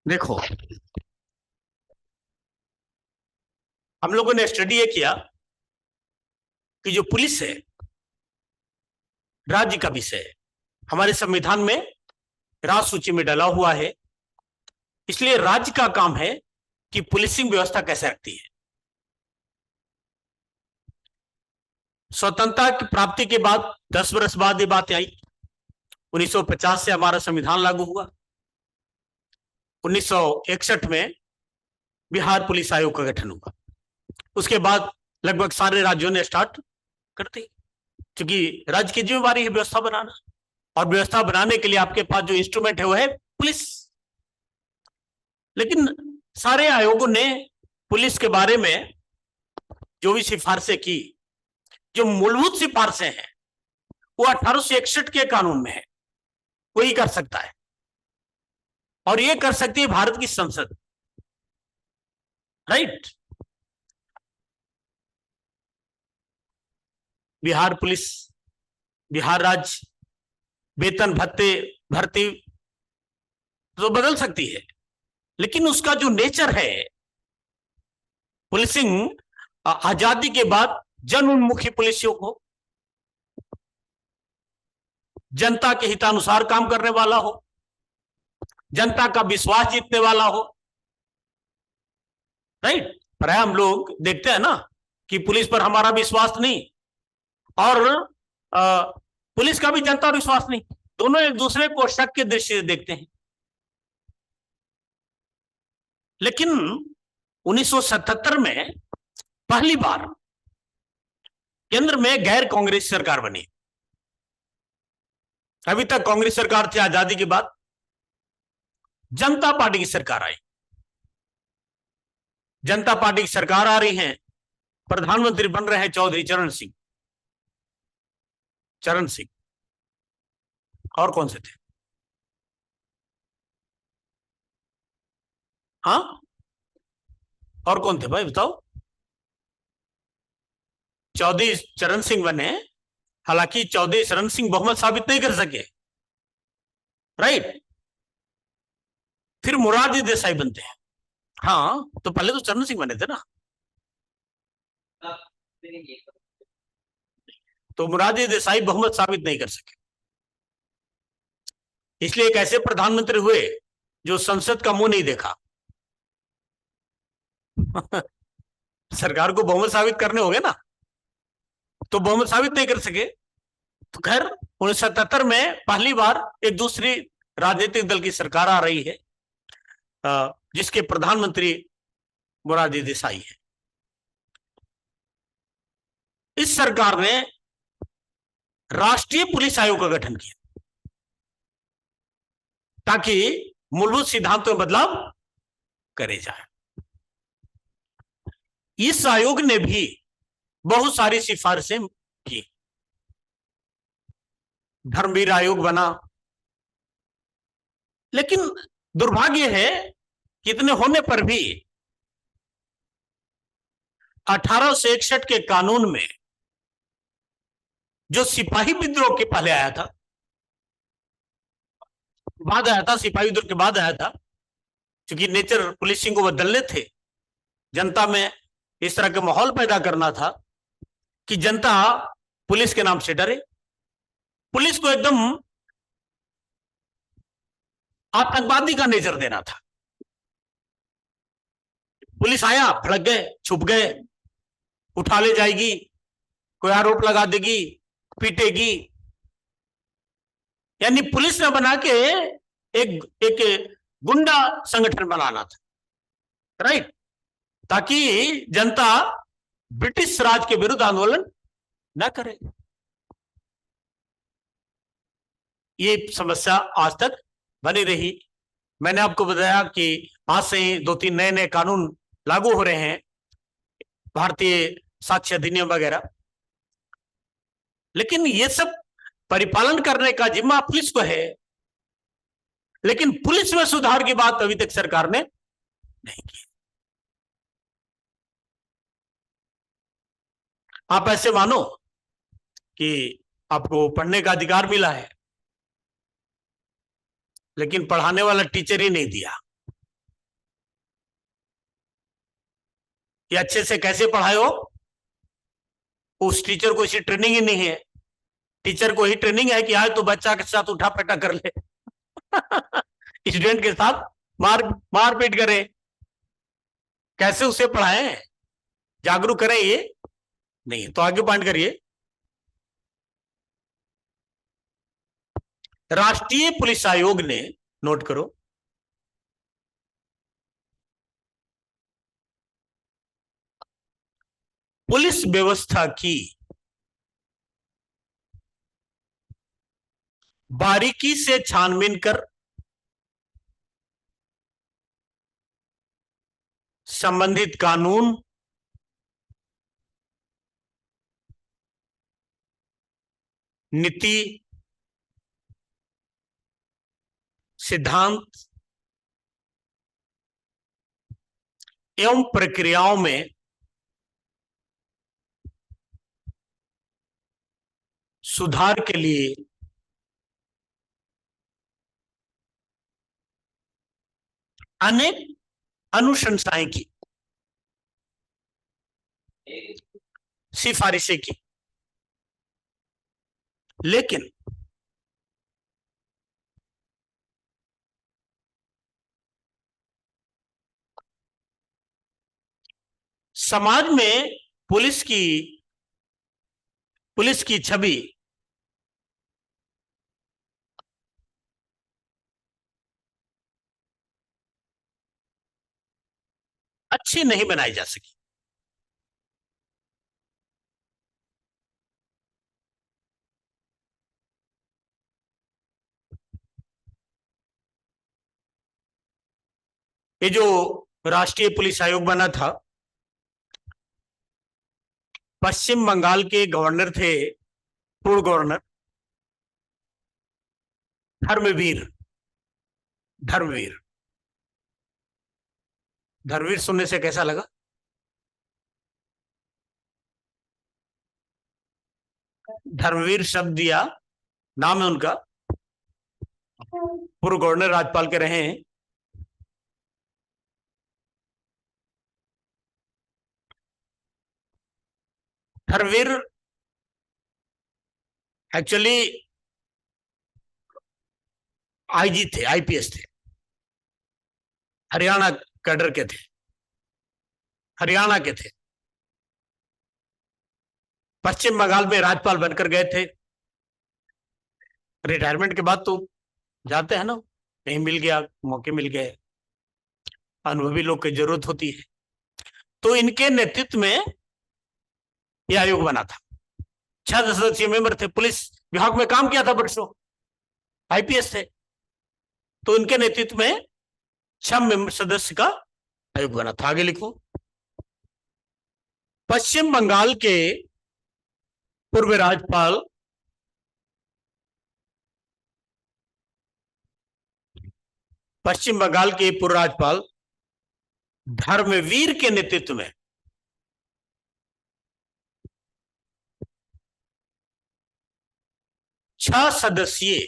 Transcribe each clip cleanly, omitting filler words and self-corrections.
देखो, हम लोगों ने स्टडी ये किया कि जो पुलिस है राज्य का विषय है। हमारे संविधान में राज सूची में डाला हुआ है। इसलिए राज्य का काम है कि पुलिसिंग व्यवस्था कैसे रखती है। स्वतंत्रता की प्राप्ति के बाद 10 वर्ष बाद ये बात आई। 1950 से हमारा संविधान लागू हुआ। 1961 में बिहार पुलिस आयोग का गठन हुआ। उसके बाद लगभग सारे राज्यों ने स्टार्ट कर दी, क्योंकि राज्य की जिम्मेवारी है व्यवस्था बनाना, और व्यवस्था बनाने के लिए आपके पास जो इंस्ट्रूमेंट है वो है पुलिस। लेकिन सारे आयोगों ने पुलिस के बारे में जो भी सिफारिशें की, जो मूलभूत सिफारिशें हैं वो 1861 के कानून में है। वही कर सकता है, और ये कर सकती है भारत की संसद। राइट। बिहार पुलिस, बिहार राज्य वेतन भत्ते भर्ती तो बदल सकती है, लेकिन उसका जो नेचर है, पुलिसिंग आजादी के बाद जन उन्मुखी पुलिस हो, जनता के हितानुसार काम करने वाला हो, जनता का विश्वास जीतने वाला हो। राइट। प्राय हम लोग देखते हैं ना कि पुलिस पर हमारा विश्वास नहीं, और पुलिस का भी जनता पर विश्वास नहीं। दोनों एक दूसरे को शक के दृष्टि से देखते हैं। लेकिन 1977 में पहली बार केंद्र में गैर कांग्रेस सरकार बनी। अभी तक कांग्रेस सरकार थी। आजादी के बाद जनता पार्टी की सरकार आई। जनता पार्टी की सरकार आ रही है, प्रधानमंत्री बन रहे हैं चौधरी चरण सिंह। चरण सिंह और कौन से थे? हाँ, और कौन थे भाई बताओ? चौधरी चरण सिंह बने। हालांकि चौधरी चरण सिंह बहुमत साबित नहीं कर सके। राइट। फिर मोरारजी देसाई बनते हैं। हाँ, तो पहले तो चरण सिंह बने थे ना। तो मोरारजी देसाई बहुमत साबित नहीं कर सके, इसलिए एक ऐसे प्रधानमंत्री हुए जो संसद का मुंह नहीं देखा। सरकार को बहुमत साबित करने होंगे ना, तो बहुमत साबित नहीं कर सके। तो खैर 1977 में पहली बार एक दूसरी राजनीतिक दल की सरकार आ रही है, जिसके प्रधानमंत्री मोरारजी देसाई है। इस सरकार ने राष्ट्रीय पुलिस आयोग का गठन किया ताकि मूलभूत सिद्धांतों में बदलाव करे जाए। इस आयोग ने भी बहुत सारी सिफारिशें की। धर्मवीर आयोग बना। लेकिन दुर्भाग्य है कि इतने होने पर भी 1861 के कानून में जो सिपाही विद्रोह के पहले आया था, बाद आया था, सिपाही विद्रोह के बाद आया था, क्योंकि नेचर पुलिसिंग को बदलने थे, जनता में इस तरह का माहौल पैदा करना था कि जनता पुलिस के नाम से डरे। पुलिस को एकदम आतंकवादी का नेचर देना था। पुलिस आया, भड़क गए, छुप गए, उठा ले जाएगी, कोई आरोप लगा देगी, पीटेगी। यानी पुलिस ने बना के एक गुंडा संगठन बनाना था। राइट। ताकि जनता ब्रिटिश राज के विरुद्ध आंदोलन न करे। ये समस्या आज तक बनी रही। मैंने आपको बताया कि आज से ही 2-3 नए नए कानून लागू हो रहे हैं, भारतीय साक्ष्य अधिनियम वगैरह। लेकिन ये सब परिपालन करने का जिम्मा पुलिस को है। लेकिन पुलिस में सुधार की बात अभी तक सरकार ने नहीं की। आप ऐसे मानो कि आपको पढ़ने का अधिकार मिला है, लेकिन पढ़ाने वाला टीचर ही नहीं दिया। ये अच्छे से कैसे पढ़ाए हो? उस टीचर को इसी ट्रेनिंग ही नहीं है। टीचर को ही ट्रेनिंग है कि आज तो बच्चा के साथ उठा पटा कर ले स्टूडेंट के साथ मारपीट करे। कैसे उसे पढ़ाएं, जागरूक करें? ये नहीं। तो आगे पॉइंट करिए। राष्ट्रीय पुलिस आयोग ने, नोट करो, पुलिस व्यवस्था की बारीकी से छानबीन कर संबंधित कानून, नीति, सिद्धांत एवं प्रक्रियाओं में सुधार के लिए अनेक अनुशंसाएं की, सिफारिशें की, लेकिन समाज में पुलिस की छवि अच्छी नहीं बनाई जा सकी। ये जो राष्ट्रीय पुलिस आयोग बना था, पश्चिम बंगाल के गवर्नर थे, पूर्व गवर्नर धर्मवीर। धर्मवीर धर्मवीर सुनने से कैसा लगा? धर्मवीर शब्द दिया, नाम है उनका, पूर्व गवर्नर राज्यपाल के रहे हैं। धर्मवीर एक्चुअली आईजी थे, आईपीएस थे, हरियाणा कैडर के थे, हरियाणा के थे। पश्चिम बंगाल में राज्यपाल बनकर गए थे। रिटायरमेंट के बाद तो जाते हैं ना, कहीं मिल गया, मौके मिल गए, अनुभवी लोग की जरूरत होती है। तो इनके नेतृत्व में यह आयोग बना था। 6 सदस्यीय मेंबर थे, पुलिस विभाग में काम किया था बरसों, आईपीएस थे। तो इनके नेतृत्व में 6 सदस्य का आयोग बना था। आगे लिखो। पश्चिम बंगाल के पूर्व राज्यपाल धर्मवीर के नेतृत्व में 6 सदस्यीय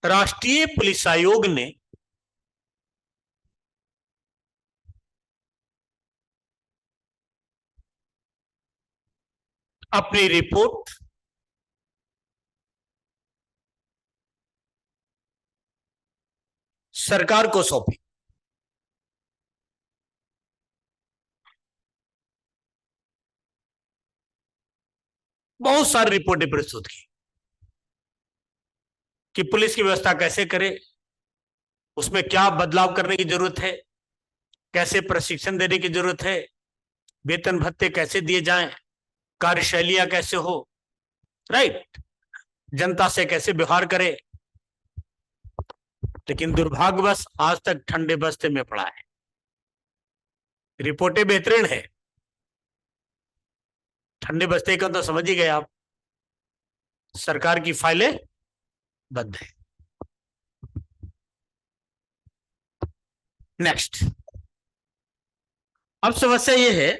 राष्ट्रीय पुलिस आयोग ने अपनी रिपोर्ट सरकार को सौंपी। बहुत सारी रिपोर्टें प्रस्तुत की कि पुलिस की व्यवस्था कैसे करे, उसमें क्या बदलाव करने की जरूरत है, कैसे प्रशिक्षण देने की जरूरत है, वेतन भत्ते कैसे दिए जाएं, कार्यशैलियां कैसे हो, राइट, जनता से कैसे व्यवहार करे। लेकिन दुर्भाग्यवश आज तक ठंडे बस्ते में पड़ा है। रिपोर्टें बेहतरीन है, ठंडे बस्ते का तो समझ ही गए आप, सरकार की फाइलें बंद है। नेक्स्ट, अब समस्या यह है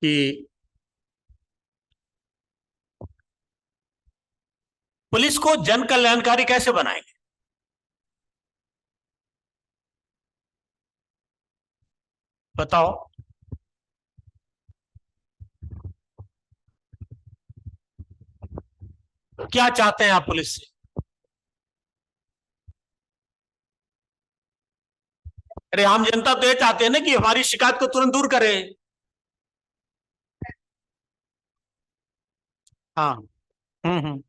कि पुलिस को जन कल्याणकारी कैसे बनाएंगे? बताओ। क्या चाहते हैं आप पुलिस से? अरे आम जनता तो ये चाहते हैं ना कि हमारी शिकायत को तुरंत दूर करे। हाँ। हम्म।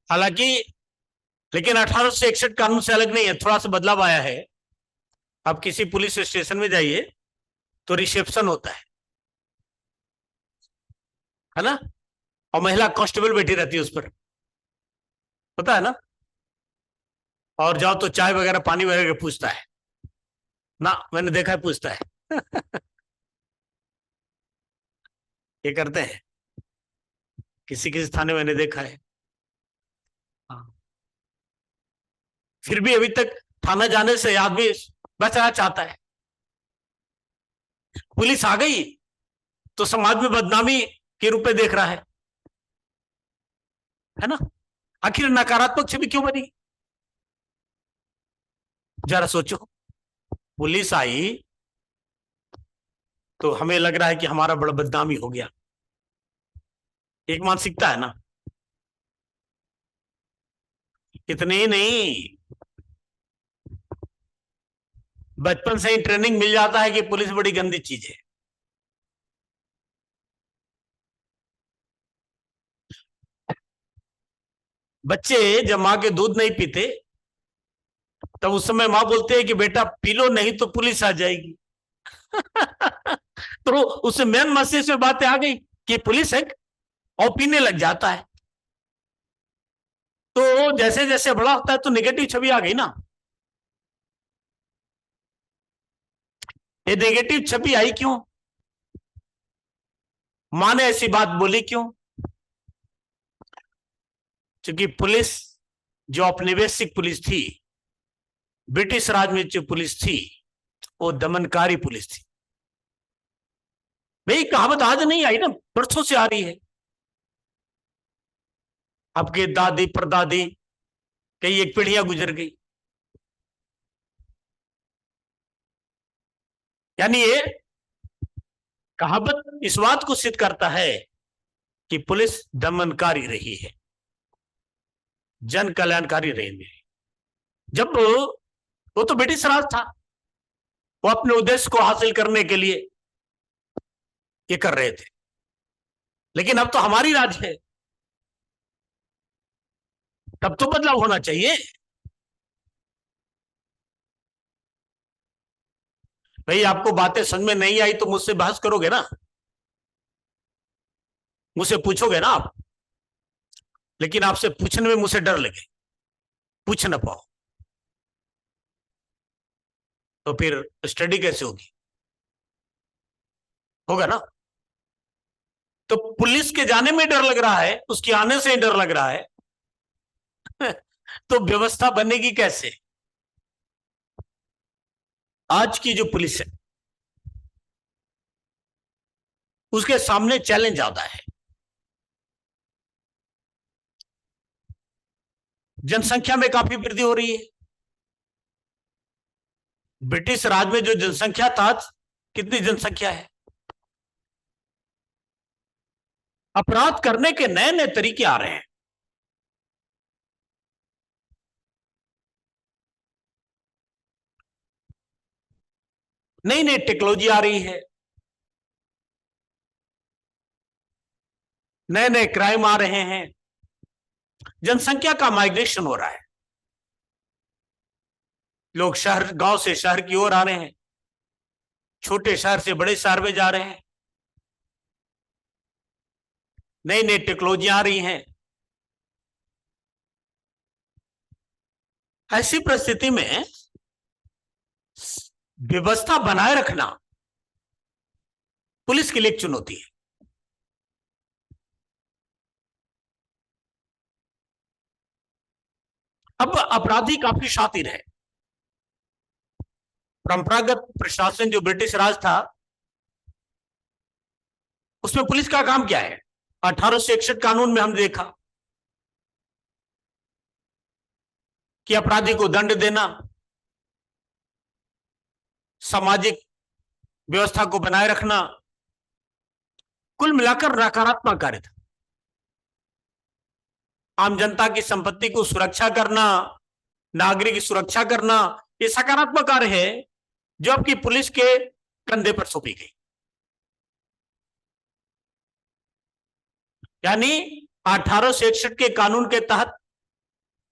हालांकि लेकिन 1861 कानून से अलग नहीं है, थोड़ा सा बदलाव आया है। अब किसी पुलिस स्टेशन में जाइए तो रिसेप्शन होता है ना? और महिला कांस्टेबल बैठी रहती है उस पर, पता है ना? और जाओ तो चाय वगैरह पानी वगैरह पूछता है ना, मैंने देखा है पूछता है। ये करते हैं, किसी किसी थाने मैंने देखा है। हाँ। फिर भी अभी तक थाना जाने से आदमी बचना चाहता है। पुलिस आ गई तो समाज में बदनामी के रूप में देख रहा है ना? आखिर नकारात्मक छवि क्यों बनी? जरा सोचो। पुलिस आई तो हमें लग रहा है कि हमारा बड़ा बदनामी हो गया। एक मानसिकता है ना। इतने ही नहीं, बचपन से ही ट्रेनिंग मिल जाता है कि पुलिस बड़ी गंदी चीज है। बच्चे जब माँ के दूध नहीं पीते तब उस समय माँ बोलते है कि बेटा पी लो नहीं तो पुलिस आ जाएगी। तो उससे मेन मैसेज में बातें आ गई कि पुलिस है, और पीने लग जाता है। तो जैसे जैसे बड़ा होता है तो नेगेटिव छवि आ गई ना। ये नेगेटिव छवि आई क्यों? माँ ने ऐसी बात बोली क्यों? क्योंकि पुलिस जो औपनिवेशिक पुलिस थी, ब्रिटिश राज में जो पुलिस थी, वो दमनकारी पुलिस थी। भाई कहावत आज नहीं आई ना, बरसों से आ रही है। आपके दादी परदादी कई एक पीढ़ियां गुजर गई। यानी ये कहावत इस बात को सिद्ध करता है कि पुलिस दमनकारी रही है, जन कल्याणकारी रही है। जब वो तो ब्रिटिश राज था, वो अपने उद्देश्य को हासिल करने के लिए ये कर रहे थे। लेकिन अब तो हमारी राज है, तब तो बदलाव होना चाहिए। भाई आपको बातें समझ में नहीं आई तो मुझसे बहस करोगे ना, मुझसे पूछोगे ना आप। लेकिन आपसे पूछने में मुझसे डर लगे, पूछ ना पाओ, तो फिर स्टडी कैसे होगी? होगा ना? तो पुलिस के जाने में डर लग रहा है, उसके आने से ही डर लग रहा है। तो व्यवस्था बनेगी कैसे? आज की जो पुलिस है उसके सामने चैलेंज ज्यादा है। जनसंख्या में काफी वृद्धि हो रही है। ब्रिटिश राज में जो जनसंख्या था, कितनी जनसंख्या है? अपराध करने के नए नए तरीके आ रहे हैं। नई नई टेक्नोलॉजी आ रही है, नए नए क्राइम आ रहे हैं। जनसंख्या का माइग्रेशन हो रहा है, लोग शहर गांव से शहर की ओर आ रहे हैं, छोटे शहर से बड़े शहर में जा रहे हैं। नई नई टेक्नोलॉजी आ रही हैं। ऐसी परिस्थिति में व्यवस्था बनाए रखना पुलिस के लिए एक चुनौती है। अब अपराधी काफी शातिर है। परंपरागत प्रशासन जो ब्रिटिश राज था, उसमें पुलिस का काम क्या है? 1861 कानून में हम देखा कि अपराधी को दंड देना, सामाजिक व्यवस्था को बनाए रखना, कुल मिलाकर नकारात्मक कार्य था। आम जनता की संपत्ति को सुरक्षा करना, नागरिक की सुरक्षा करना, ये सकारात्मक कार्य है जो आपकी पुलिस के कंधे पर सौंपी गई। यानी 1861 के कानून के तहत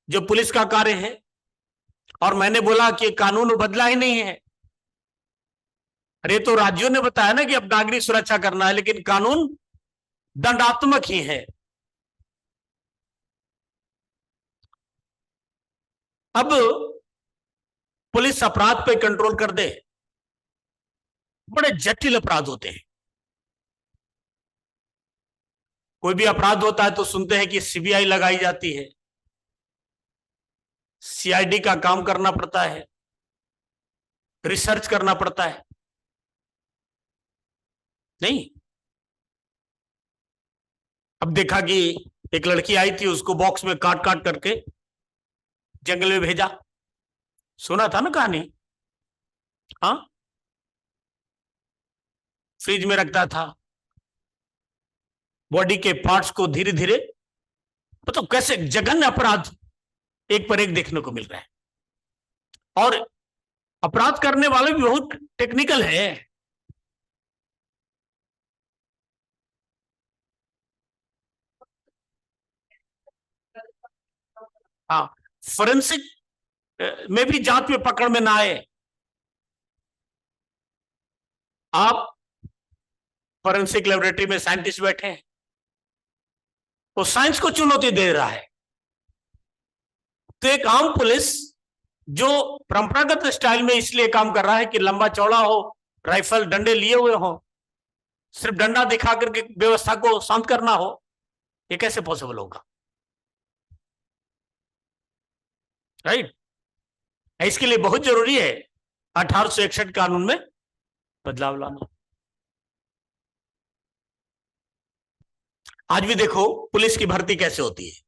जो पुलिस का कार्य है, और मैंने बोला कि कानून बदला ही नहीं है। अरे तो राज्यों ने बताया ना कि अब नागरिक सुरक्षा करना है, लेकिन कानून दंडात्मक ही है। अब पुलिस अपराध पे कंट्रोल कर दे, बड़े जटिल अपराध होते हैं। कोई भी अपराध होता है तो सुनते हैं कि सीबीआई लगाई जाती है, सीआईडी का काम करना पड़ता है, रिसर्च करना पड़ता है। नहीं, अब देखा कि एक लड़की आई थी, उसको बॉक्स में काट काट करके जंगल में भेजा। सुना था ना कहानी? हाँ, फ्रिज में रखता था, बॉडी के पार्ट्स को धीरे धीरे, मतलब कैसे जघन्य अपराध एक पर एक देखने को मिल रहा है। और अपराध करने वाले भी बहुत टेक्निकल है। हाँ, फोरेंसिक में भी जांच में पकड़ में ना आए। आप फोरेंसिक लेबोरेटरी में साइंटिस्ट बैठे हैं, वो साइंस को चुनौती दे रहा है। तो एक आम पुलिस जो परंपरागत स्टाइल में इसलिए काम कर रहा है कि लंबा चौड़ा हो, राइफल डंडे लिए हुए हो, सिर्फ डंडा दिखा करके व्यवस्था को शांत करना हो, ये कैसे पॉसिबल होगा? राइट? इसके लिए बहुत जरूरी है 1861 कानून में बदलाव लाना। आज भी देखो पुलिस की भर्ती कैसे होती है,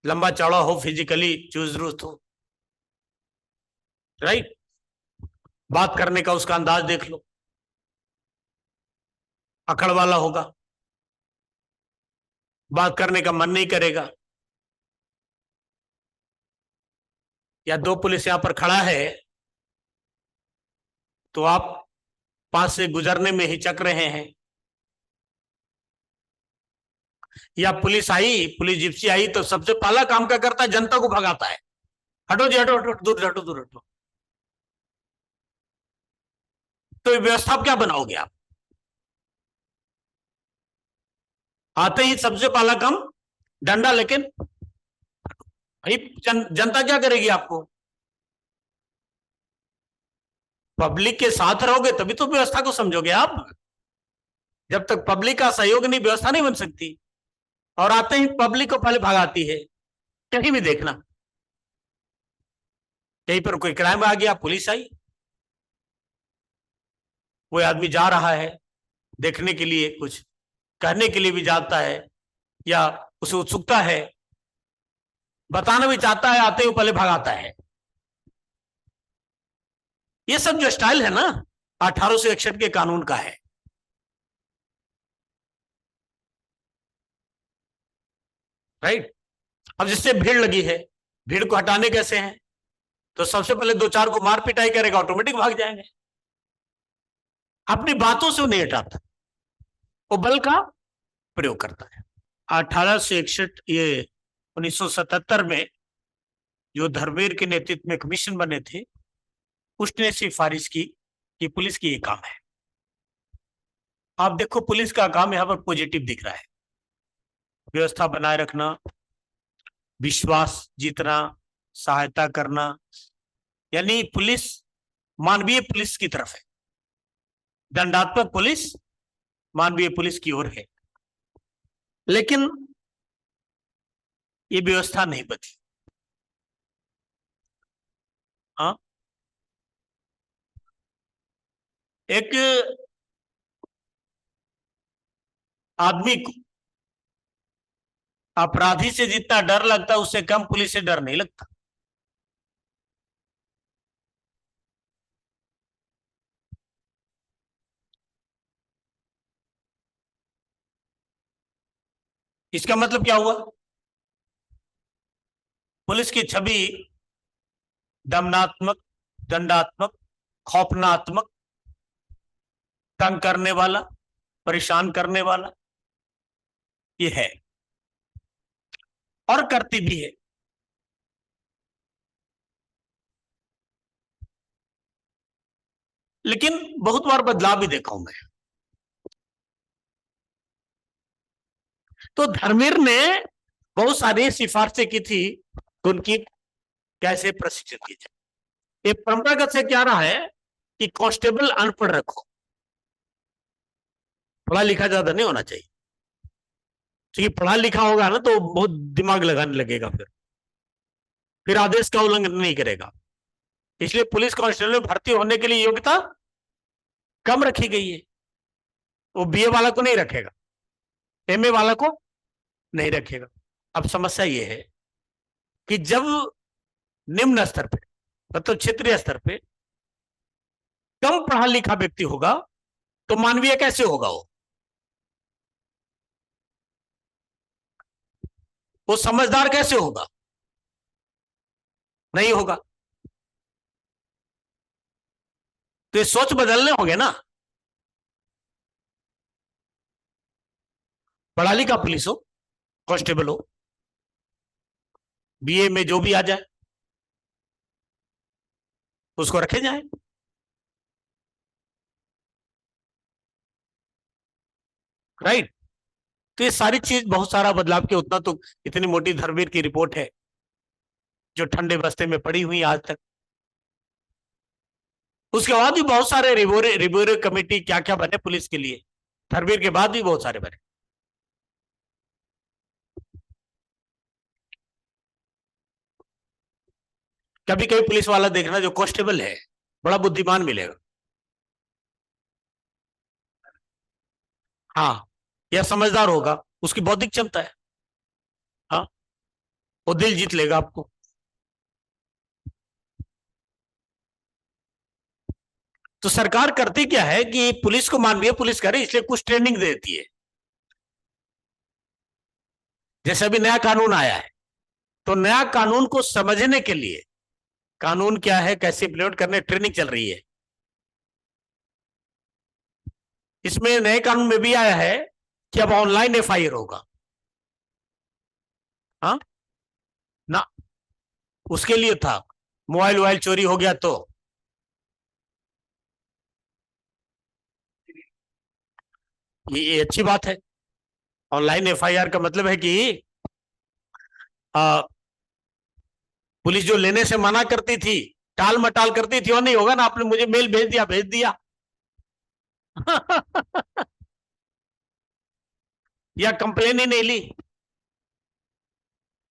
लंबा चौड़ा हो, फिजिकली चुस्त हो। राइट? बात करने का उसका अंदाज देख लो, अकड़ वाला होगा, बात करने का मन नहीं करेगा। या दो पुलिस यहां पर खड़ा है तो आप पास से गुजरने में हिचक रहे हैं, या पुलिस आई, पुलिस जिप्सी आई तो सबसे पहला काम क्या करता है? जनता को भगाता है, हटो जी हटो, हटो दूर हटो, दूर हटो। तो व्यवस्था क्या बनाओगे आप? आते ही सबसे पहला काम डंडा, लेकिन भाई जनता क्या करेगी आपको? पब्लिक के साथ रहोगे तभी तो व्यवस्था को समझोगे आप। जब तक पब्लिक का सहयोग नहीं, व्यवस्था नहीं बन सकती। और आते ही पब्लिक को पहले भगाती है। कहीं भी देखना, कहीं पर कोई क्राइम आ गया, पुलिस आई, कोई आदमी जा रहा है देखने के लिए, कुछ कहने के लिए भी जाता है, या उसे उत्सुकता है, बताना भी चाहता है, आते ही पहले भगाता है। ये सब जो स्टाइल है ना, 1861 के कानून का है। राइट? अब जिससे भीड़ लगी है, भीड़ को हटाने कैसे हैं? तो सबसे पहले दो चार को मार पिटाई करेगा, ऑटोमेटिक भाग जाएंगे। अपनी बातों से वो नहीं हटाता, वो बल का प्रयोग करता है। 1861, ये 1977 में जो धर्मेर के नेतृत्व में कमीशन बने थे, उसने सिफारिश की कि पुलिस की ये काम है। आप देखो पुलिस का काम यहां पर पॉजिटिव दिख रहा है, व्यवस्था बनाए रखना, विश्वास जीतना, सहायता करना। यानी पुलिस मानवीय पुलिस की तरफ है, दंडात्मक पुलिस मानवीय पुलिस की ओर है। लेकिन ये व्यवस्था नहीं बची। हाँ, एक आदमी को अपराधी से जितना डर लगता है, उससे कम पुलिस से डर नहीं लगता। इसका मतलब क्या हुआ? पुलिस की छवि दमनात्मक, दंडात्मक, खौफनात्मक, तंग करने वाला, परेशान करने वाला ये है, और करती भी है। लेकिन बहुत बार बदलाव भी देखा हूं मैं। तो धर्मेर ने बहुत सारी सिफारिशें की थी कि उनकी कैसे प्रशिक्षित की जाए। ये परंपरागत से क्या रहा है कि कांस्टेबल अनपढ़ रखो, पढ़ा लिखा ज्यादा नहीं होना चाहिए, क्योंकि पढ़ा लिखा होगा ना तो बहुत दिमाग लगाने लगेगा, फिर आदेश का उल्लंघन नहीं करेगा। इसलिए पुलिस कांस्टेबल में भर्ती होने के लिए योग्यता कम रखी गई है। वो बीए वाला को नहीं रखेगा, एमए वाला को नहीं रखेगा। अब समस्या ये है कि जब निम्न स्तर पे, मतलब क्षेत्रीय स्तर पे कम पढ़ा लिखा व्यक्ति होगा तो मानवीय कैसे होगा? वो समझदार कैसे होगा? नहीं होगा। तो ये सोच बदलने होंगे ना। पढ़ा लिखा पुलिस हो, कांस्टेबल हो, बीए में जो भी आ जाए उसको रखे जाए। राइट। तो ये सारी चीज बहुत सारा बदलाव के उतना तो इतनी मोटी धर्मवीर की रिपोर्ट है जो ठंडे बस्ते में पड़ी हुई आज तक। उसके बाद भी बहुत सारे रिव्यू कमेटी क्या क्या बने पुलिस के लिए, धर्मवीर के बाद भी बहुत सारे बने। कभी कभी पुलिस वाला देखना जो कांस्टेबल है बड़ा बुद्धिमान मिलेगा। हाँ, या समझदार होगा, उसकी बौद्धिक क्षमता है। हाँ, वो दिल जीत लेगा आपको। तो सरकार करती क्या है कि पुलिस को मानवीय पुलिस करे, इसलिए कुछ ट्रेनिंग देती है। जैसे अभी नया कानून आया है, तो नया कानून को समझने के लिए कानून क्या है कैसे इम्प्लीमेंट करने ट्रेनिंग चल रही है। इसमें नए कानून में भी आया है कि अब ऑनलाइन एफआईआर होगा। हाँ ना, उसके लिए था मोबाइल वोबाइल चोरी हो गया तो ये अच्छी बात है। ऑनलाइन एफआईआर का मतलब है कि आ, पुलिस जो लेने से मना करती थी, टाल मटाल करती थी, और नहीं होगा ना, आपने मुझे मेल भेज दिया भेज दिया। या कंप्लेन ही नहीं ली।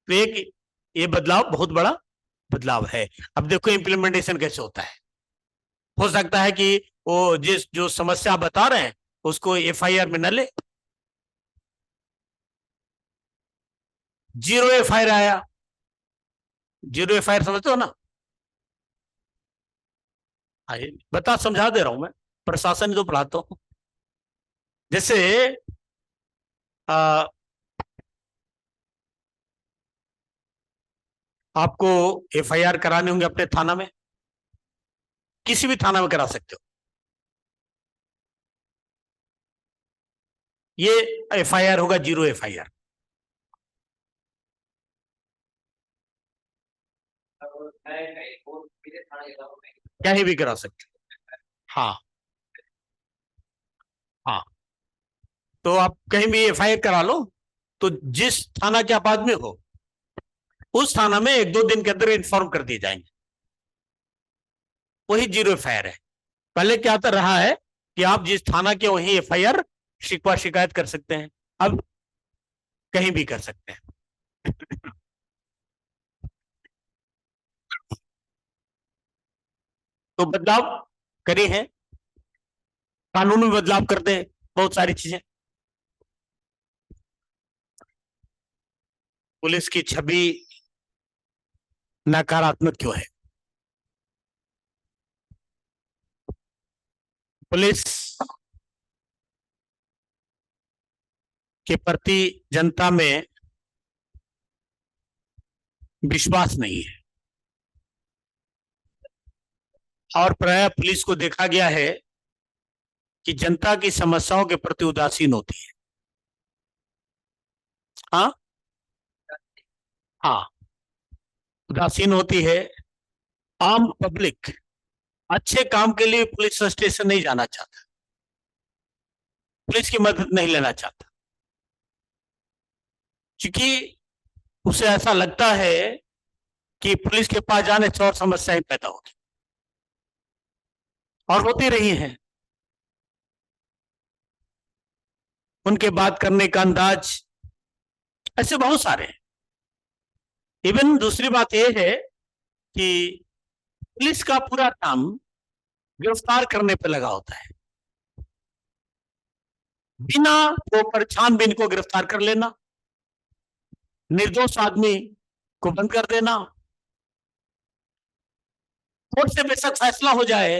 तो एक ये बदलाव बहुत बड़ा बदलाव है। अब देखो इम्प्लीमेंटेशन कैसे होता है। हो सकता है कि वो जिस जो समस्या बता रहे हैं उसको एफआईआर में न ले, जीरो एफआईआर आया। जीरो एफआईआर समझते हो ना? बता समझा दे रहा हूं मैं, प्रशासन तो पढ़ाता हूं। जैसे आ, आपको एफआईआर कराने होंगे अपने थाना में, किसी भी थाना में करा सकते हो। ये एफआईआर होगा जीरो एफआईआर। कहीं भी करा सकते हो। हाँ। हाँ, तो आप कहीं भी एफआईआर करा लो, तो जिस थाना के आप आदमी हो उस थाना में एक दो दिन के अंदर इन्फॉर्म कर दिए जाएंगे। वही जीरो एफआईआर है। पहले क्या था रहा है कि आप जिस थाना के वही एफआईआर शिकवा शिकायत कर सकते हैं, अब कहीं भी कर सकते हैं। तो बदलाव करे हैं, कानून में बदलाव करते हैं, बहुत सारी चीजें। पुलिस की छवि नकारात्मक क्यों है? पुलिस के प्रति जनता में विश्वास नहीं है, और प्रायः पुलिस को देखा गया है कि जनता की समस्याओं के प्रति उदासीन होती है। हाँ हाँ, उदासीन होती है। आम पब्लिक अच्छे काम के लिए पुलिस स्टेशन नहीं जाना चाहता, पुलिस की मदद नहीं लेना चाहता, क्योंकि उसे ऐसा लगता है कि पुलिस के पास जाने से और समस्याएं पैदा होगी, और होती रही हैं। उनके बात करने का अंदाज, ऐसे बहुत सारे हैं। इवन दूसरी बात यह है कि पुलिस का पूरा काम गिरफ्तार करने पे लगा होता है, बिना प्रॉपर छानबीन को गिरफ्तार कर लेना, निर्दोष आदमी को बंद कर देना। कोर्ट से बेशक फैसला हो जाए,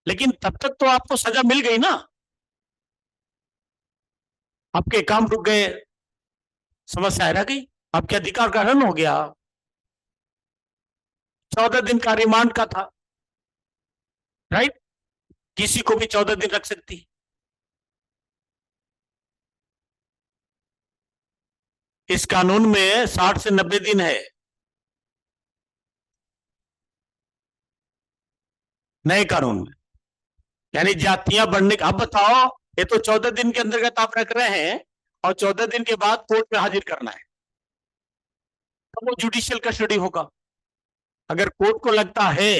लेकिन तब तक तो आपको सजा मिल गई ना, आपके काम रुक गए, समस्या रह गई, आपके अधिकार का हनन हो गया। 14 दिन का रिमांड का था, राइट? किसी को भी 14 दिन रख सकती। इस कानून में 60 से 90 दिन है, नए कानून में। यानी जातियां बढ़ने का, अब बताओ, ये तो 14 दिन के अंतर्गत आप रख रहे हैं, और 14 दिन के बाद कोर्ट में हाजिर करना है, तो वो जुडिशियल कस्टडी होगा। अगर कोर्ट को लगता है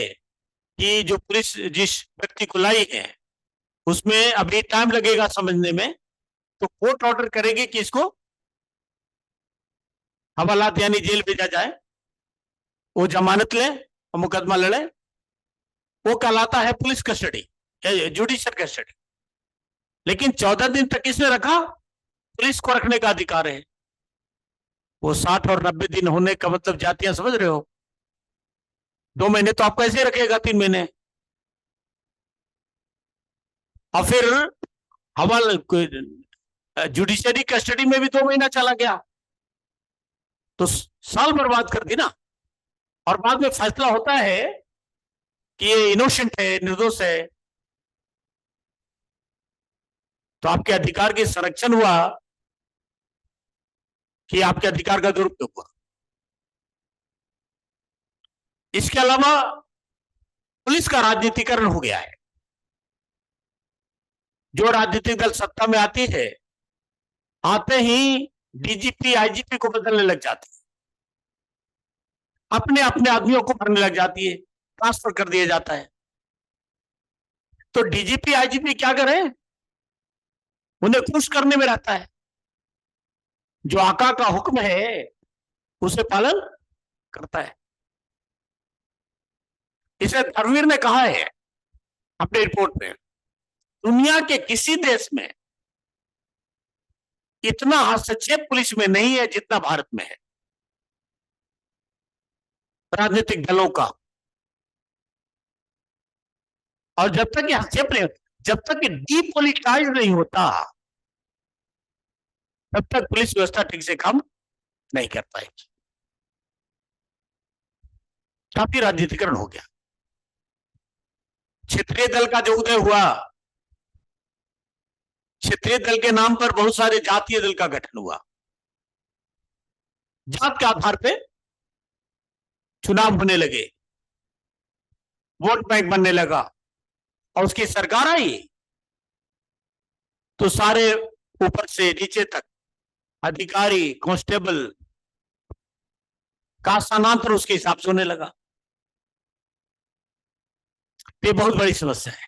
कि जो पुलिस जिस व्यक्ति को लाई है उसमें अभी टाइम लगेगा समझने में, तो कोर्ट ऑर्डर करेगी कि इसको हवालात यानी जेल भेजा जाए, वो जमानत ले और मुकदमा लड़े। वो कहलाता है पुलिस कस्टडी, जुडिशियल कस्टडी। लेकिन 14 दिन तक किसने रखा? पुलिस को रखने का अधिकार है। वो 60 और 90 दिन होने का मतलब जातियां समझ रहे हो? 2 महीने तो आपको ऐसे रखेगा, 3 महीने, और फिर हवाल जुडिशरी कस्टडी में भी 2 महीना चला गया, तो साल बर्बाद कर दी ना। और बाद में फैसला होता है कि ये इनोसेंट है, निर्दोष है, तो आपके अधिकार की संरक्षण हुआ कि आपके अधिकार का दुरुपयोग हुआ। इसके अलावा पुलिस का राजनीतिकरण हो गया है। जो राजनीतिक दल सत्ता में आती है, आते ही डीजीपी आईजीपी को बदलने लग जाती है, अपने अपने आदमियों को भरने लग जाती है, ट्रांसफर कर दिया जाता है। तो डीजीपी आईजीपी क्या करें? उन्हें खुश करने में रहता है, जो आका का हुक्म है उसे पालन करता है। इसे धर्मवीर ने कहा है अपने रिपोर्ट में, दुनिया के किसी देश में इतना हस्तक्षेप पुलिस में नहीं है जितना भारत में है, राजनीतिक दलों का। और जब तक ये हस्तक्षेप नहीं, जब तक ये डीपोलिटाइज नहीं होता, तब तक पुलिस व्यवस्था ठीक से काम नहीं कर पाएगी। काफी राजनीतिकरण हो गया। क्षेत्रीय दल का जो उदय हुआ, क्षेत्रीय दल के नाम पर बहुत सारे जातीय दल का गठन हुआ, जात के आधार पे चुनाव होने लगे, वोट बैंक बनने लगा, और उसकी सरकार आई तो सारे ऊपर से नीचे तक अधिकारी कांस्टेबल का स्थानांतरण उसके हिसाब से होने लगा। ये बहुत बड़ी समस्या है।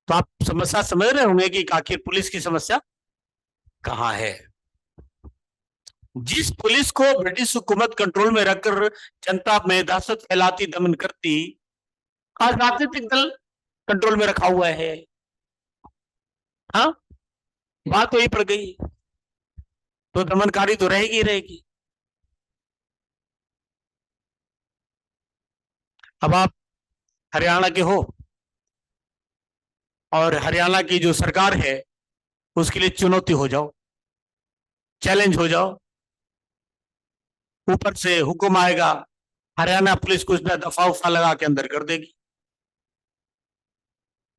तो आप समस्या समझ रहे होंगे कि आखिर पुलिस की समस्या कहां है। जिस पुलिस को ब्रिटिश हुकूमत कंट्रोल में रखकर जनता में दहशत फैलाती, दमन करती, आज राजनीतिक दल कंट्रोल में रखा हुआ है। हाँ, बात वही पड़ गई, तो दमनकारी तो रहेगी ही रहेगी। अब आप हरियाणा के हो, और हरियाणा की जो सरकार है उसके लिए चुनौती हो जाओ, चैलेंज हो जाओ, ऊपर से हुक्म आएगा, हरियाणा पुलिस कुछ ना दफा उफा लगा के अंदर कर देगी।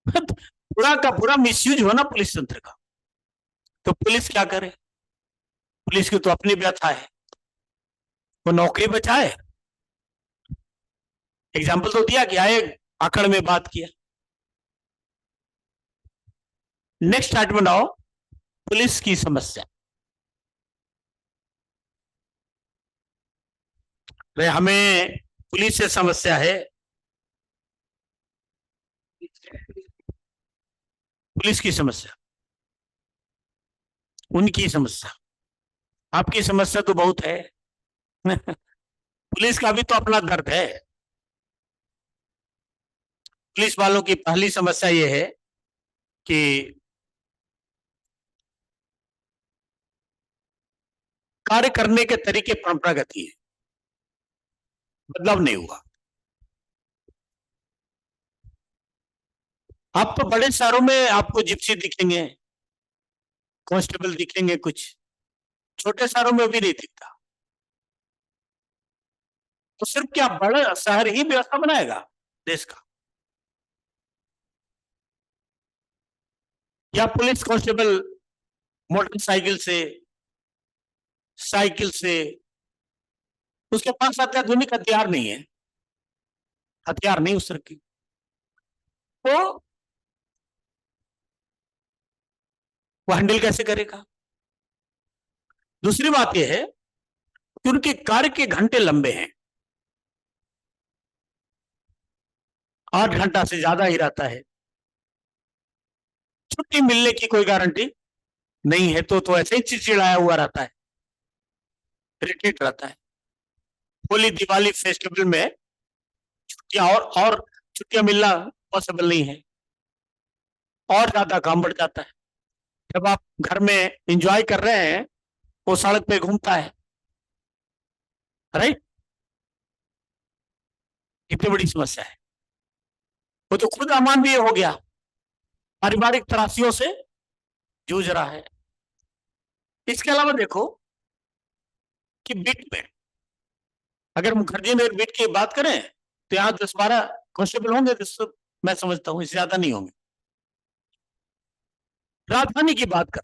पूरा का पूरा मिसयूज हो ना पुलिस तंत्र का, तो पुलिस क्या करे? पुलिस की तो अपनी व्यथा है, वो नौकरी बचाए। एग्जाम्पल तो दिया, कि आए आकड़ में बात किया। नेक्स्ट आइटम बनाओ, पुलिस की समस्या। हमें पुलिस से समस्या है, पुलिस की समस्या, उनकी समस्या, आपकी समस्या तो बहुत है। पुलिस का भी तो अपना दर्द है। पुलिस वालों की पहली समस्या यह है कि कार्य करने के तरीके परंपरागत ही है, बदलाव नहीं हुआ। आप तो बड़े शहरों में आपको जिप्सी दिखेंगे, कांस्टेबल दिखेंगे, कुछ छोटे शहरों में भी नहीं दिखता। तो सिर्फ क्या बड़ा शहर ही व्यवस्था बनाएगा देश का? या पुलिस कांस्टेबल मोटरसाइकिल से, साइकिल से, उसके पास अत्याधुनिक हथियार नहीं है, हथियार नहीं उस तरह की, तो वो हैंडल कैसे करेगा? दूसरी बात यह है कि उनके कार्य के घंटे लंबे हैं, 8 घंटा से ज्यादा ही रहता है। छुट्टी मिलने की कोई गारंटी नहीं है, तो ऐसे ही चिड़चिड़ाया हुआ रहता है, इरिटेट रहता है। होली दिवाली फेस्टिवल में छुट्टियां और छुट्टियां मिलना पॉसिबल नहीं है, और ज्यादा काम बढ़ जाता है। जब आप घर में एंजॉय कर रहे हैं, वो सड़क पे घूमता है, राइट? कितनी बड़ी समस्या है। वो तो खुद अमानवीय हो गया, पारिवारिक त्रासियों से जूझ रहा है। इसके अलावा देखो कि बीट में, अगर मुखर्जी नगर बीट की बात करें तो यहाँ 10-12 कांस्टेबल होंगे, मैं समझता हूँ, इससे ज्यादा नहीं होंगे। राजधानी की बात कर,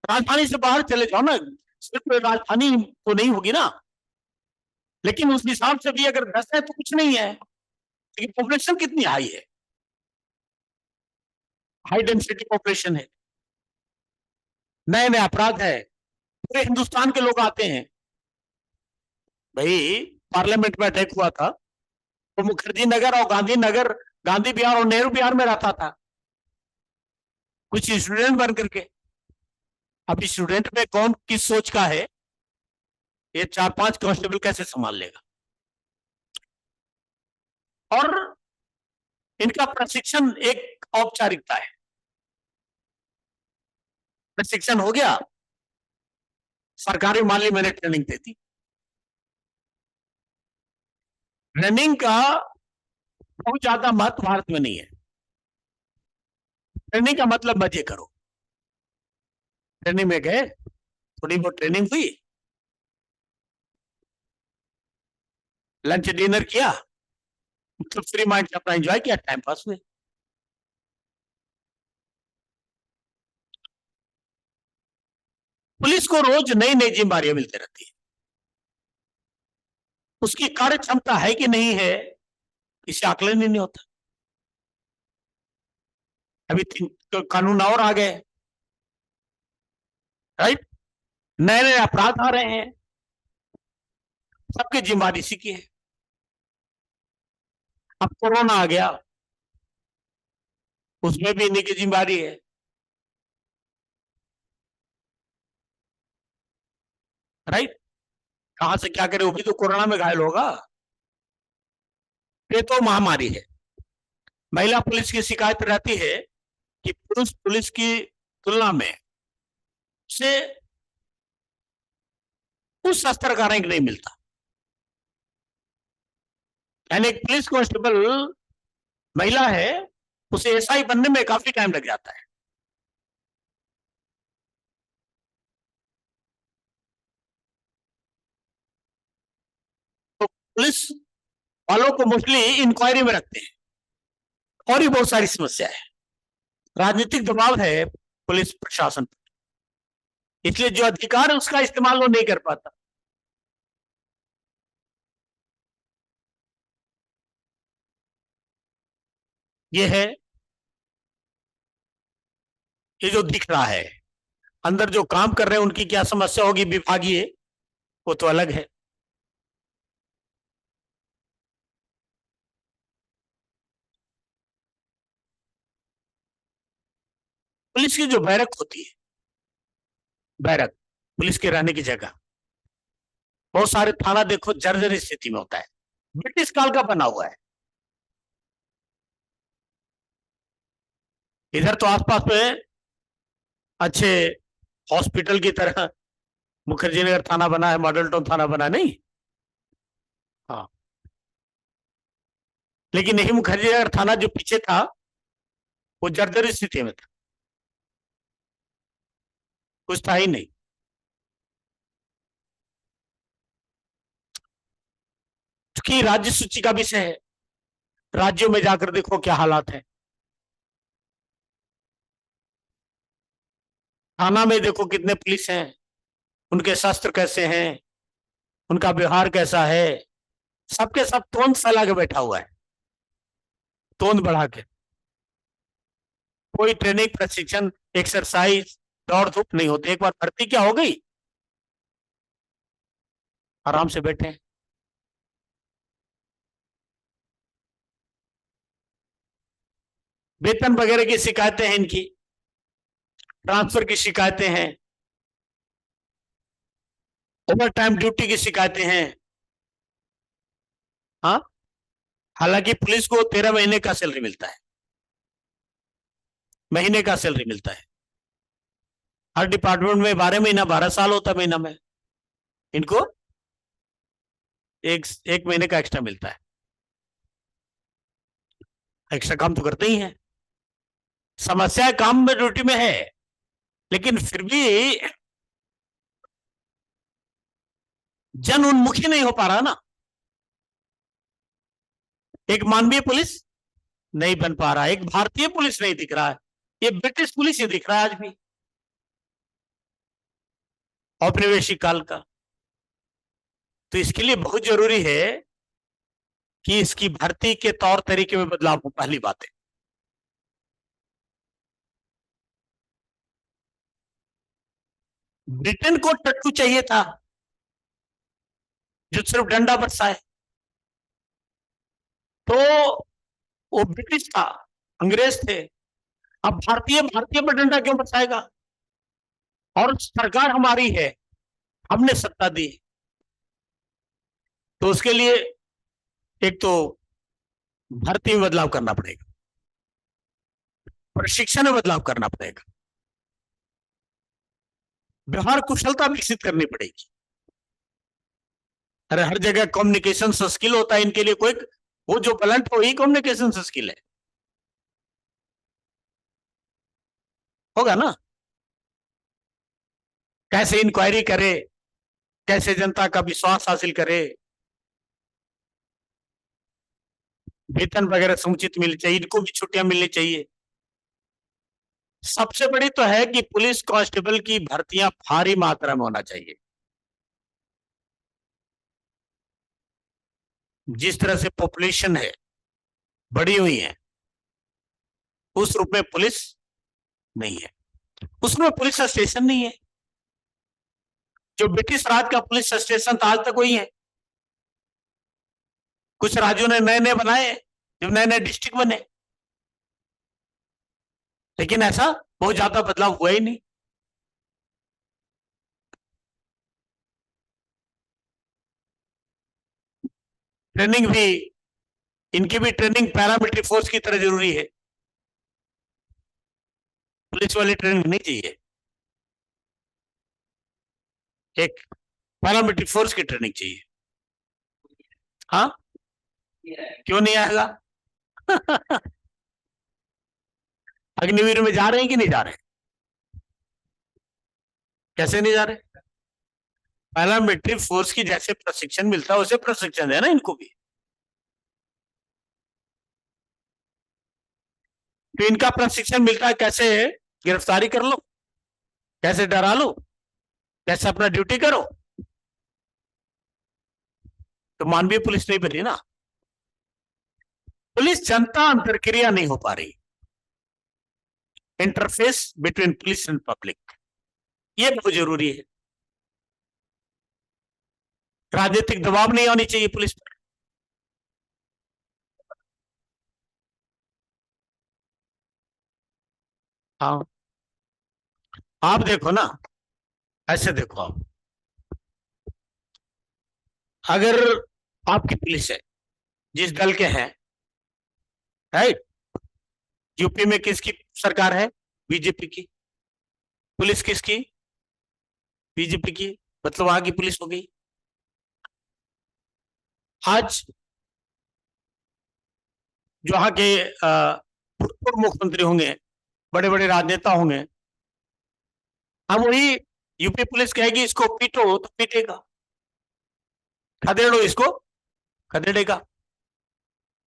राजधानी से बाहर चले जाओ ना, सिर्फ राजधानी तो नहीं होगी ना, लेकिन उस हिसाब से भी अगर 10 है तो कुछ नहीं है, लेकिन पॉपुलेशन कितनी हाई है, हाई डेंसिटी पॉपुलेशन है, नए नए अपराध है, पूरे हिंदुस्तान के लोग आते हैं। भाई पार्लियामेंट में अटैक हुआ था तो मुखर्जी नगर और गांधी नगर, गांधी बिहार और नेहरू बिहार में रहता था कुछ स्टूडेंट बन करके। अब स्टूडेंट में कौन किस सोच का है, ये 4-5 कांस्टेबल कैसे संभाल लेगा? और इनका प्रशिक्षण एक औपचारिकता है, प्रशिक्षण हो गया, सरकारी माली मैंने ट्रेनिंग दे दी। रनिंग का बहुत ज्यादा महत्व भारत में नहीं है। ट्रेनिंग का मतलब मजे करो, ट्रेनिंग में गए, थोड़ी बहुत ट्रेनिंग हुई, लंच डिनर किया, मतलब फ्री माइंड से अपना एंजॉय किया, टाइम पास हुए। पुलिस को रोज नई नई जिम्मेदारियां मिलती रहती है, उसकी कार्य क्षमता है कि नहीं है, इसे आकलन ही नहीं होता। अभी 3 कानून और आ गए, राइट? नए नए अपराध आ रहे हैं, सबकी जिम्मेदारी इसी की है। अब कोरोना आ गया, उसमें भी इन्हीं की जिम्मेदारी है, राइट? कहां से क्या करे, वो भी तो कोरोना में घायल होगा। ये तो महामारी है। महिला पुलिस की शिकायत रहती है कि पुरुष पुलिस की तुलना में से उस स्तर का रैंक नहीं मिलता, यानी एक पुलिस कांस्टेबल महिला है, उसे एसआई बनने में काफी टाइम लग जाता है। पुलिस वालों को मोस्टली इंक्वायरी में रखते हैं, और भी बहुत सारी समस्या है। राजनीतिक दबाव है पुलिस प्रशासन पर, इसलिए जो अधिकार है उसका इस्तेमाल वो नहीं कर पाता। ये है, ये जो दिख रहा है, अंदर जो काम कर रहे हैं उनकी क्या समस्या होगी विभागीय, वो तो अलग है। पुलिस की जो बैरक होती है, बैरक पुलिस के रहने की जगह, बहुत सारे थाना देखो जर्जर स्थिति में होता है, ब्रिटिश काल का बना हुआ है। इधर तो आसपास में अच्छे हॉस्पिटल की तरह मुखर्जी नगर थाना बना है, मॉडल टाउन थाना बना, नहीं? हाँ, लेकिन यही मुखर्जी नगर थाना जो पीछे था वो जर्जर स्थिति में था, कुछ था ही नहीं। क्योंकि राज्य सूची का विषय है, राज्यों में जाकर देखो क्या हालात है। थाना में देखो कितने पुलिस हैं, उनके शस्त्र कैसे हैं, उनका व्यवहार कैसा है, सबके सब तोंद फैला के बैठा हुआ है, तोंद बढ़ा के। कोई ट्रेनिंग, प्रशिक्षण, एक्सरसाइज, दौड़ धूप नहीं होती। एक बार भर्ती क्या हो गई, आराम से बैठे हैं। वेतन वगैरह की शिकायतें हैं इनकी, ट्रांसफर की शिकायतें हैं, ओवर टाइम ड्यूटी की शिकायतें हैं। हाँ, हालांकि पुलिस को 13 महीने का सैलरी मिलता है, महीने का सैलरी मिलता है। हर डिपार्टमेंट में 12 महीना, 12 साल होता है महीना में, इनको एक महीने का एक्स्ट्रा मिलता है। एक्स्ट्रा काम तो करते ही हैं। समस्या काम में, ड्यूटी में है, लेकिन फिर भी जन उन्मुखी नहीं हो पा रहा ना। एक मानवीय पुलिस नहीं बन पा रहा, एक भारतीय पुलिस नहीं दिख रहा है, ये ब्रिटिश पुलिस ही दिख रहा है आज भी, औपनिवेशिक काल का। तो इसके लिए बहुत जरूरी है कि इसकी भर्ती के तौर तरीके में बदलाव हो। पहली बात है, ब्रिटेन को टट्टू चाहिए था जो सिर्फ डंडा बरसाए, तो वो ब्रिटिश था, अंग्रेज थे। अब भारतीय भारतीय पर डंडा क्यों बरसाएगा? और सरकार हमारी है, हमने सत्ता दी, तो उसके लिए एक तो भर्ती में बदलाव करना पड़ेगा, प्रशिक्षण में बदलाव करना पड़ेगा, व्यवहार कुशलता विकसित करनी पड़ेगी। अरे हर जगह कम्युनिकेशन स्किल होता है इनके लिए, कोई वो जो ब्लंट हो ही कम्युनिकेशन स्किल है, होगा ना? कैसे इंक्वायरी करे, कैसे जनता का विश्वास हासिल करे, वेतन वगैरह समुचित मिलनी चाहिए, इनको भी छुट्टियां मिलनी चाहिए। सबसे बड़ी तो है कि पुलिस कांस्टेबल की भर्तियां भारी मात्रा में होना चाहिए। जिस तरह से पॉपुलेशन है, बढ़ी हुई है, उस रूप में पुलिस नहीं है, उसमें पुलिस स्टेशन नहीं है। जो ब्रिटिश राज का पुलिस स्टेशन था आज तक वही है। कुछ राज्यों ने नए नए बनाए, जब नए नए डिस्ट्रिक्ट बने, लेकिन ऐसा बहुत ज्यादा बदलाव हुआ ही नहीं। ट्रेनिंग भी, इनकी भी ट्रेनिंग पैरामिलिट्री फोर्स की तरह जरूरी है, पुलिस वाली ट्रेनिंग नहीं चाहिए, एक पैरामिलिट्री फोर्स की ट्रेनिंग चाहिए। हाँ, क्यों नहीं आएगा? अग्निवीर में जा रहे हैं कि नहीं जा रहे? कैसे नहीं जा रहे? पैरामिलिट्री फोर्स की जैसे प्रशिक्षण मिलता है वैसे प्रशिक्षण देना इनको भी। तो इनका प्रशिक्षण मिलता है कैसे गिरफ्तारी कर लो, कैसे डरा लो, कैसे अपना ड्यूटी करो। तो मानवीय पुलिस नहीं बनी ना। पुलिस जनता अंतरक्रिया नहीं हो पा रही, interface between police and public, ये बहुत जरूरी है। राजनीतिक दबाव नहीं आनी चाहिए पुलिस पर। हाँ, आप देखो ना, ऐसे देखो आप, अगर आपकी पुलिस है जिस दल के हैं, राइट, यूपी में किसकी सरकार है? बीजेपी की। पुलिस किसकी? बीजेपी की। मतलब वहां की पुलिस हो गई। आज जो वहां के पूर्व मुख्यमंत्री होंगे, बड़े बड़े राजनेता होंगे, अब वही यूपी पुलिस कहेगी इसको पीटो तो पीटेगा, खदेड़ो इसको खदेड़ेगा,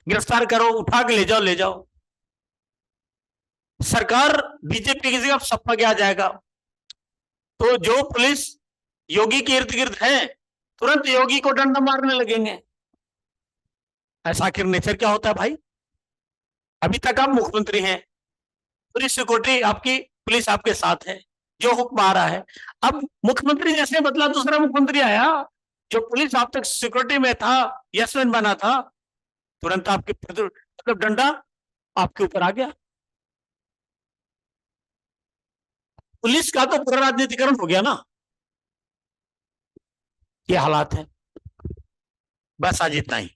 गिरफ्तार करो, उठा के ले जाओ ले जाओ। सरकार बीजेपी की जगह सपा के आ जाएगा, तो जो पुलिस योगी के इर्द गिर्द है तुरंत योगी को डंडा मारने लगेंगे। ऐसा आखिर नेचर क्या होता है भाई? अभी तक आप मुख्यमंत्री हैं, पूरी सिक्योरिटी आपकी, पुलिस आपके साथ है, जो हुक्म आ रहा है। अब मुख्यमंत्री जैसे बदला, दूसरा मुख्यमंत्री आया, जो पुलिस आप तक सिक्योरिटी में था, यशवंत बना था, तुरंत आपके मतलब डंडा आपके ऊपर आ गया। पुलिस का तो पूरा राजनीतिकरण हो गया ना। ये हालात है। बस आज इतना ही।